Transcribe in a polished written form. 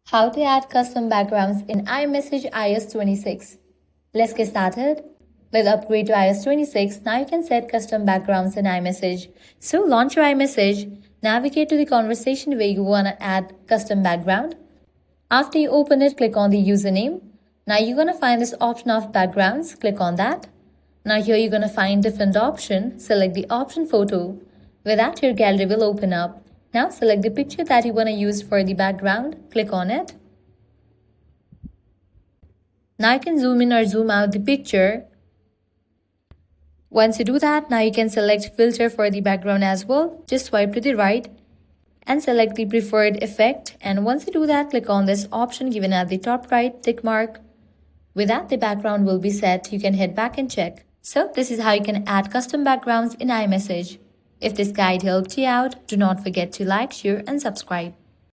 How to add custom backgrounds in iMessage iOS 26. Let's get started. Let's upgrade to iOS 26. Now you can set custom backgrounds in iMessage. So launch your iMessage, navigate to the conversation where you want to add custom background. After you open it, click on the username. Now you're going to find this option of backgrounds. Click on that. Now here you're going to find different option. Select the option photo. With that, your gallery will open up. Now select the picture that you want to use for the background. Click on it. Now you can zoom in or zoom out the picture. Once you do that, now you can select filter for the background as well. Just swipe to the right and select the preferred effect. And once you do that, click on this option given at the top right, tick mark. With that, the background will be set. You can head back and check. So this is how you can add custom backgrounds in iMessage. If this guide helped you out, do not forget to like, share and subscribe.